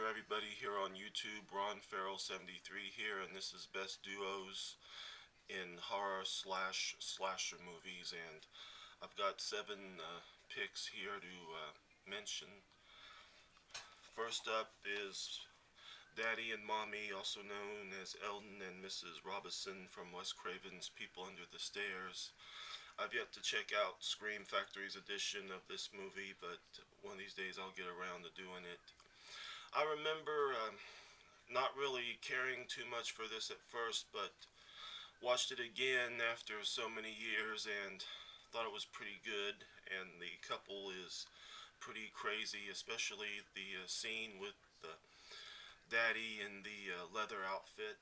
everybody here on YouTube. Ron Farrell 73 here, and this is Best Duos in Horror slash Slasher movies. And I've got seven picks here to mention. First up is Daddy and Mommy, also known as Eldon and Mrs. Robinson from Wes Craven's People Under the Stairs. I've yet to check out Scream Factory's edition of this movie, but one of these days I'll get around to doing it. I remember not really caring too much for this at first, but watched it again after so many years and thought it was pretty good. And the couple is pretty crazy, especially the scene with the daddy in the leather outfit.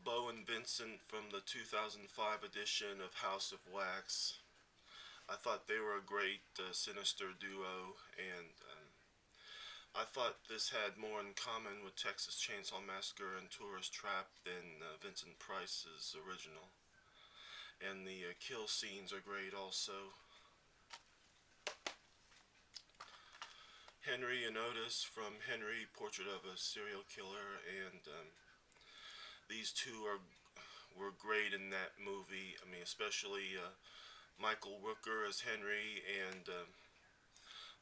Bo and Vincent from the 2005 edition of House of Wax. I thought they were a great sinister duo, and I thought this had more in common with Texas Chainsaw Massacre and Tourist Trap than Vincent Price's original. And the kill scenes are great also. Henry and Otis from Henry, Portrait of a Serial Killer, and these two were great in that movie. I mean, especially Michael Rooker as Henry, and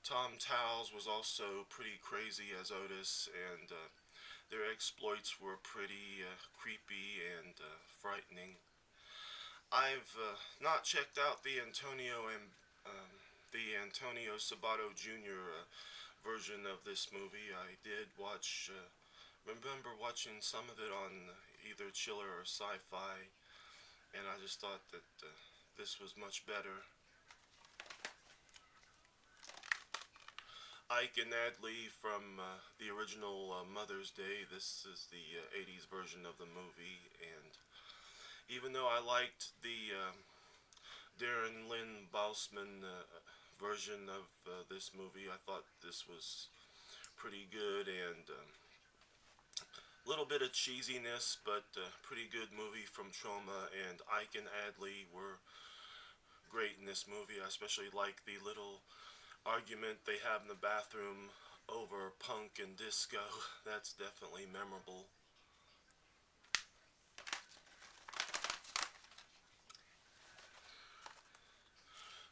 Tom Towles was also pretty crazy as Otis, and their exploits were pretty creepy and frightening. I've not checked out the Antonio Sabato Jr. Version of this movie. I did remember watching some of it on either Chiller or Sci-Fi, and I just thought that this was much better. Ike and Adley from the original Mother's Day. This is the 80s version of the movie, and even though I liked the Darren Lynn Bousman version of this movie, I thought this was pretty good, and a little bit of cheesiness, but pretty good movie from Troma. And Ike and Adley were great in this movie. I especially like the little argument they have in the bathroom over punk and disco. That's definitely memorable.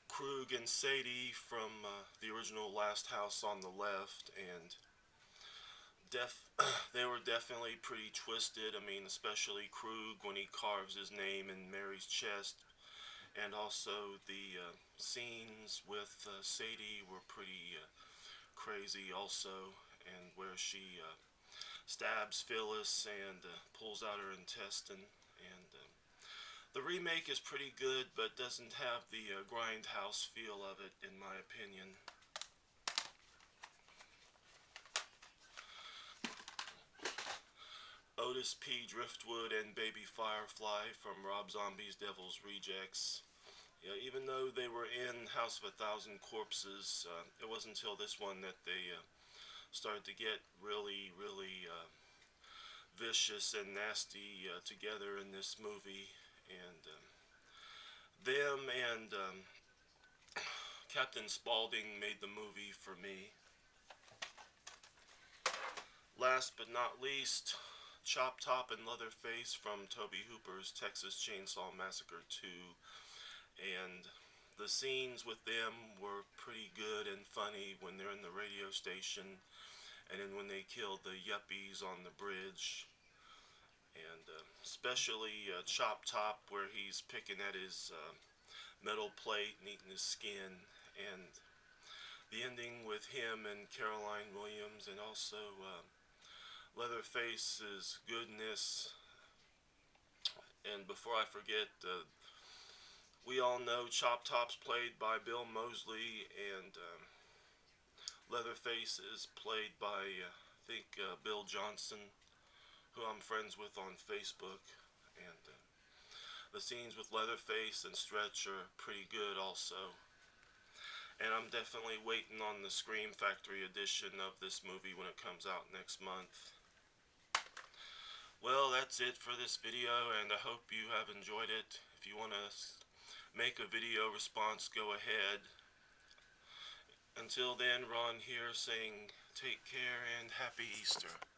Krug and Sadie from the original Last House on the Left, and they were definitely pretty twisted. I mean, especially Krug when he carves his name in Mary's chest, and also the scenes with Sadie were pretty crazy also, and where she stabs Phyllis and pulls out her intestine. And the remake is pretty good, but doesn't have the grindhouse feel of it, in my opinion. Otis P. Driftwood and Baby Firefly from Rob Zombie's Devil's Rejects. Yeah, even though they were in House of a Thousand Corpses, it wasn't until this one that they started to get really vicious and nasty together in this movie. And them and Captain Spaulding made the movie for me. Last but not least, Chop Top and Leatherface from Tobe Hooper's Texas Chainsaw Massacre 2. And the scenes with them were pretty good and funny when they're in the radio station, and then when they killed the yuppies on the bridge. And especially Chop Top, where he's picking at his metal plate and eating his skin, and the ending with him and Caroline Williams, and also Leatherface's goodness. And before I forget, we all know Chop Top's played by Bill Moseley, and Leatherface is played by, I think, Bill Johnson, who I'm friends with on Facebook. And the scenes with Leatherface and Stretch are pretty good also. And I'm definitely waiting on the Scream Factory edition of this movie when it comes out next month. Well, that's it for this video, and I hope you have enjoyed it. If you want to make a video response, go ahead. Until then, Ron here saying take care and happy Easter.